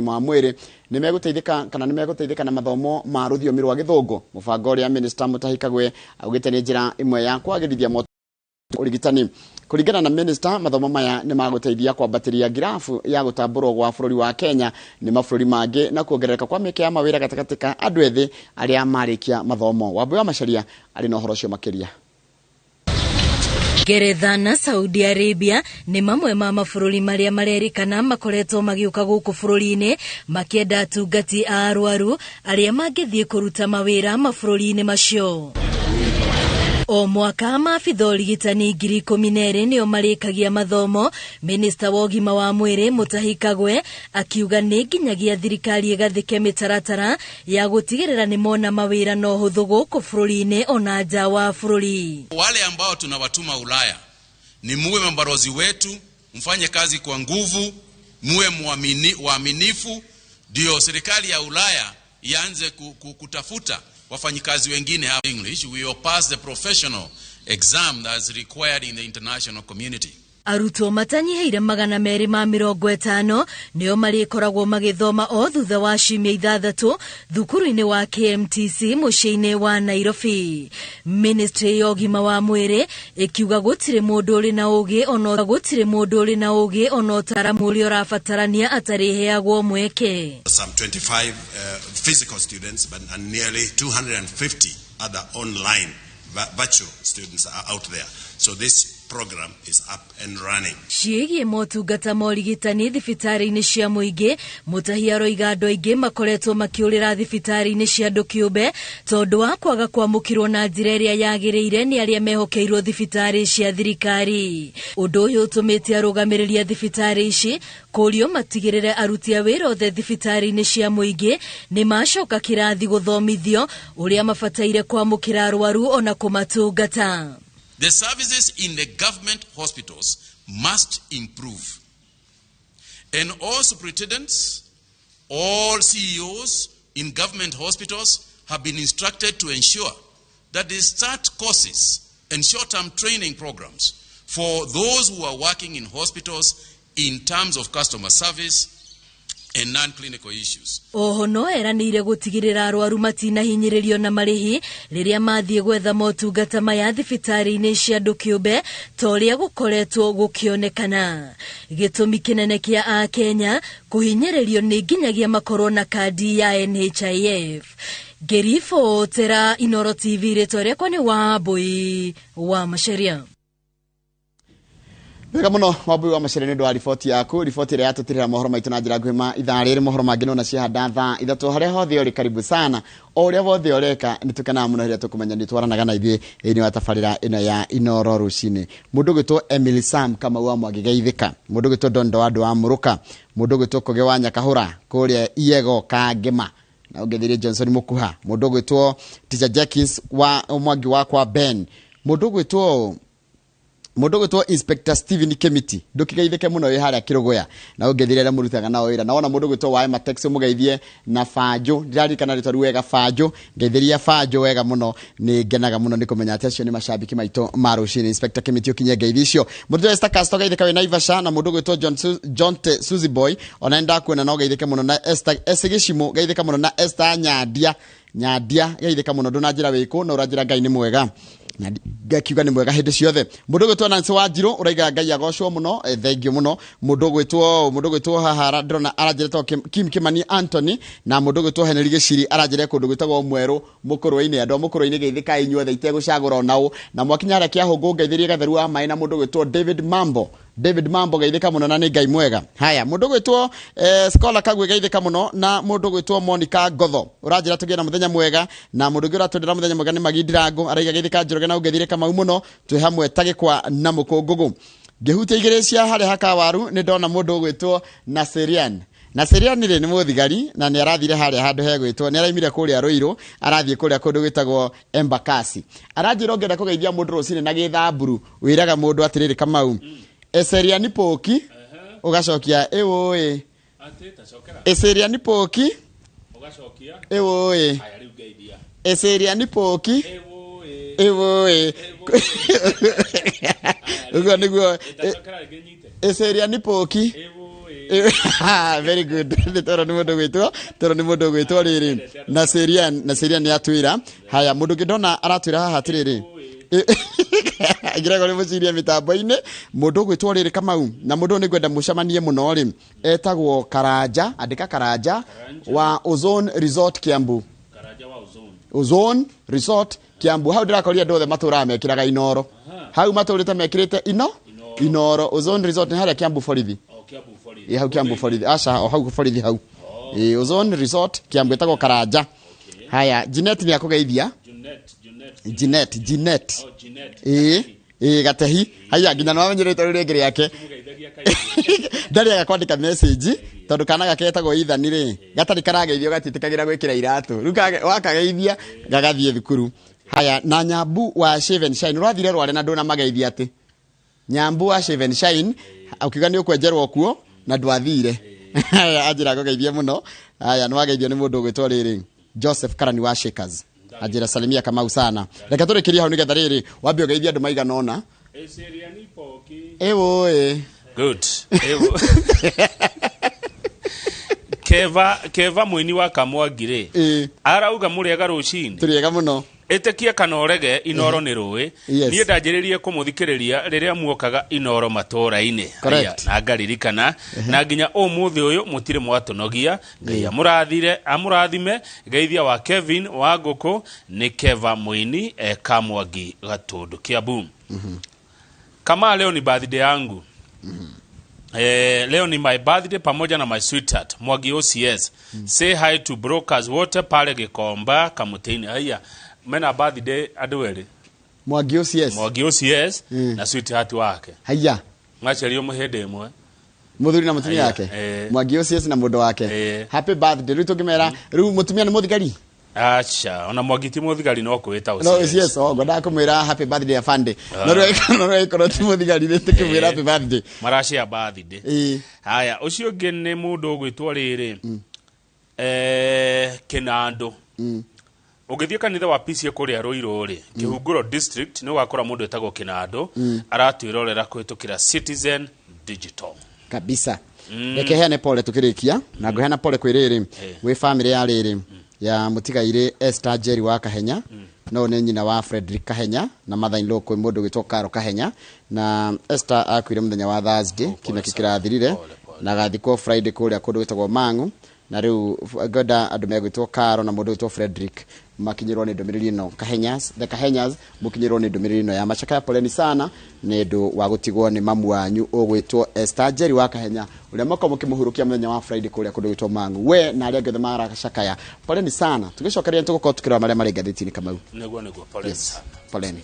ma mwiri ni meguteithika kana ni meguteithika na mathomo ma ruthiomi rwa githungu mubango uria minister Mutahikagwe augite ni njira imwe ya kwagirithia urigitani kuringana na minister mathomo maya ni maguteithia kwambatiria girafu ya gutamburwo gwa bururi wa Kenya ni mabũrũri mangi na kuongerereka kwa mieke ya mawira gatagatĩ ka andu ethi aria marikia mathomo Wambui wa Macharia ari na uhoro cio makiria. Ngeretha na Saudi Arabia ni mamwe ma mabũrũri maria marerikana makoretwo magiuka guku bũrũri-inĩ makienda atungati a arwaru aria mangithie kuruta mawira mabũrũri-inĩ macio. O mwaka maabitha ũrigitani 12,000 nĩo marĩkagia mathomo. Minister wa ũgima wa mwĩrĩ Mutahikagwe akiuga nĩ nginyagia thirikari ĩgathĩke mĩtaratara ya gũtigĩrĩra nĩ mona mawĩra na ũhũthũ gũkũ bũrũri-inĩ ona nja wa bũrũri. Wale ambao tunawatuma Ulaya ni muwe mabalozi wetu, mfanye kazi kwa nguvu, muwe waaminifu, ndio serikali ya Ulaya ianze kutafuta wafanyikazi wengine hapa English. We will pass the professional exam that's required in the international community. Arutwo matanyiheire 250 nĩo marĩkoragwo magĩthoma o thutha wa ciumia 6 thukuru-inĩ wa KMTC mũciĩ-inĩ wa Nairobi. Ministry ya ũgima wa mwĩrĩ ĩkiuga gũtirĩ mũndũ ũrĩ na ũgĩ ona ũtaaramu ũrĩa ũrabatarania atarĩheagwo mweke. Some 25 physical students and nearly 250 other online virtual students are out there. So this program is up and running. Ciĩgiĩ motungata ma ũrigitani thibitarĩ-inĩ cia mũingĩ, Mutahia aroiga andũ aingĩ makoretwo makiũrĩra thibitarĩ-inĩ cia andũ kĩũmbe tondũ wa kwaga kwamũkĩrwo na njĩra ĩrĩa yagĩrĩire nĩ arĩa mehokeirwo thibitarĩ cia thirikari. Ũndũ ũyũ ũtũmĩte arũgamĩrĩria thibitarĩ ici kũrio matigĩrĩre aruti a wĩra othe thibitarĩ-inĩ cia mũingĩ nĩ macoka kĩrathi gũthomithio ũrĩa mabataire kwamũkĩra arwaru ona kũmatungata. The services in the government hospitals must improve. And all superintendents, all CEOs in government hospitals have been instructed to ensure that they start courses and short-term training programs for those who are working in hospitals in terms of customer service and non-clinical issues. Oho no eranĩire gũtigĩrĩra arwaru matinahinyĩrĩrio na marĩhi rĩrĩa mathiĩ gwetha motungata maya thibitarĩ-inĩ cia andũ kĩũmbe ta ũrĩa gũkoretwo gũkĩonekana. Gĩtũmi kĩnene kĩa a Kenya kũhinyĩrĩrio nĩ nginyagia makorwo na kandi ya NHIF. Gerifo Tera Inoro TV rĩtwa rĩakwa nĩ Wambui wa Macharia. Wega muno Wambui wa Macharia nĩ ndwa riboti yaku, riboti ĩrĩa yatũtirĩra mohoro maitũ na njĩra nguhĩ ithaa rĩrĩ mohoro mangĩ no na ciahanda thaa 3 harĩa hothe ũrĩ karibu sana. O ũrĩa wothe ũreka nĩ tũkenaga mũno rĩrĩa tũkũmenya nĩ twaranaga na ithuĩ thĩinĩ wa tabarĩra ĩno ya Inoro rũcinĩ. Mũndũ gwĩtwo Emily Sam Kamau wa Mwangigeithĩka, mũndũ gwĩtwo Dondo wa Mũrũka, mũndũ gwĩtwo Koge wa Nyakahũra kũrĩa Iego Kangema, na ũngĩthirie Johnson Mũkuha, mũndũ gwĩtwo Teacher Jackins wa Mwangi wa kwa Ben, mũndũ gwĩtwo Inspector Steven Kemiti ndukigeithike muno wi haria Kirogoya, na ũngĩthirĩra mũrutaga nao wĩra. Na ona mũndũ gwĩtwo wa Matex mũgeithie na Fanjo, ndirarikana rĩtwa wega Fanjo, ngeithiria Fanjo wega muno, nĩ ngenaga muno nĩ kũmenya atĩ acio nĩ macambiki maitũ ma rũcinĩ. Inspector Kemiti ũkinye ngeithi icio. Mũndũ wa Stakasto geithika wĩ Naivasha, na mũndũ gwĩtwo John Suzy Boy ona ndakwena no geithike muno, na Esther Esegishimo geithika muno, na Esther Nyadia geithika muno. Ndona njĩra wĩkũ na ũranjĩra Ngai nĩ mwega na ngakiuga nĩ mwega hĩndĩ ciothe. Mũndũ gwĩtwo Nancy Wanjiru ũraiga Ngai agocwo muno, thengio muno. Mũndũ gwĩtwo haha ndĩrona aranjĩrĩtwo Kim Kimani Anthony, na mũndũ gwĩtwo Henry Gĩciri aranjĩrĩra kũndũ gwĩtagwo Mwerũ Mũkũrũ-inĩ. Andũ Mũkũrũ-inĩ geithĩka inyuothe itegũcagũra onao, na mwakinya harĩa Kĩahũngũ ngeithĩrie Gatheru wa Maĩ, na mũndũ gwĩtwo David Mambo geithĩka muno na nĩ Ngai mwega. Haya, mũndũ gwĩtwo Scholar Kagwe geithĩka muno, na mũndũ gwĩtwo Monica Ngotho ũranjĩra tũgĩe na mũthenya mwega, na mũndũ ũngĩ ũratwendera mũthenya mwega nĩ Magidirango araiga geithĩka Njoroge na ũngĩthire Kamau muno twĩ hamwe tagĩkwa na mũkũngũgũ. Ngĩhutia igĩrĩ cia harĩa hakawaru nĩ ndona mũndũ gwĩtwo Naserian rĩ nĩ mũthigari na nĩ arathire harĩa handũ hegwĩtwo, nĩ araimire kũrĩa Rũirũ arathiĩ kũrĩa kũndũ gwĩtagwo Embakasi. Aranjĩra ũngĩenda kũgeithia mũndũ rũcinĩ na gĩthamburu wĩraga mũndũ atĩrĩrĩ Kamau Eseria ni poki ugacokia ewoe Eseria ni poki ugacokia ewoe Eseria ni poki ewoe ugo niguo Eseria ni poki Very good. Toro ni mundu gwitwo riri. Na Serian yatwira. Haya mundu ngidona aratwira haha atiriri. Agirago ni muciria mitambo-ini mundu gwitwo riri Kamau na mundu ni gwenda mucamanie muno ri etagwo Karanja andika Karanja wa Ozone Resort Kiambu. Karanja wa Ozone Resort Kiambu. Hau ndirakoria ndothe matura mekiraga Inoro. Hau maturite mekirite Inoro Ozone Resort ni haria Kiambu Borithi. Hau Kiambu Borithi aca o hau Borithi hau. Ozone Resort Kiambu etagwo Karanja. Haya Jeanette ni akugeithia. Jeanette. Gatehi. Haya nginya no amenyerete rĩngĩ yake. Ndari agakwandĩka message tondu kana gaketagwo Ethan ri. Gatari karageithio gatitĩkagĩra gwĩkĩra iratu. Rĩu wakageithia gagathiĩ thukuru. Haya na Nyambu wa Shave and Shine. Ũrathire rware na ndona mageithia ati. Nyambu wa Shave and Shine ukiuga nĩ ũkwenjerwo kuo na ndwathire. Haya ajira kugeithia muno. Haya no wageithio nĩ mũndũ gwĩtwo rĩrĩ Joseph Karani wa Shakers. Ajira salimia Kamau sana. Reka tũrĩkĩrie hau nĩgetha rĩrĩ wambie ũgeithia andũ maigana ona. Good. Keva mwini wa Kamwangire. Arauga mũrĩega rũcinĩ. Tũrĩega mũno. Ĩtĩkia kana ũrege Inoro nĩ rũĩ. Niĩ ndanjĩrĩrie kũmũthikĩrĩria rĩrĩa muokaga Inoro matũra-inĩ. Na ngaririkana na nginya ũmũthĩ ũyũ mũtirĩ mwatũnogia. Ngai amũrathime geithia wa Kevin wa Ngũkũ nĩ Keva mwini Kamwangi Gatũndũ Kiambu. Kama leo ni birthday yangu. Leo ni my birthday pamoja na my sweetheart Mwangi OCS. Say hi to brokers wote pale Gikomba Kamutini. Haya mena birthday adwele Mwangi OCS na sweetheart wake. Haya ngacherio muhede imwe muthuri na mutumia yake. Mwangi OCS na mundu wake. Happy birthday. Riu tungimera riu mutumia ni muthigari. Acha ona Mwangi ti muthigari no kwita OCS. No OCS ngoda kumwira happy birthday afande. No rekoro ti muthigari ni tukimwira happy birthday. Marashia birthday. Haya ucio ngene mundu gwitwo riri Kinando. Ugithie kanitha wa PCA kuria Ruiru ri Kihunguro district ni wakora mundu etagwo Kinando aratwirorera kwitukira Citizen Digital kabisa. Reke heane pole tukirikia na ngoheana pole kwiriri we family ya riri ya mutigaire Esther Jerry wa Kahenya no ne nyina wa Frederick Kahenya na mother-in-law kwe mundu gwitwo Karo Kahenya na Esther akwire muthenya wa Thursday kina kikirathirire na gathiko Friday kuria kundu gwitagwo Mangu na riu goda andu megwitwo Karo na mundu gwitwo Frederick makinyirwo ni ndomiriri no the Kahenyas mukinyirwo ni ndomiriri no ya machaka ya poleni sana ni ndu wa gutigwo ni mamu wanyu ogwitwo Esther Jerry wa Kahenya uria mako mukimuhurukia muthenya wa Friday kuria kundu gwitwo Mangu we na aria ngothe mara gacaka ya poleni sana tugicokeria tugukorwo tukirwa maria mari ngathiti-ini Kamau. Niguo poleni sana poleni.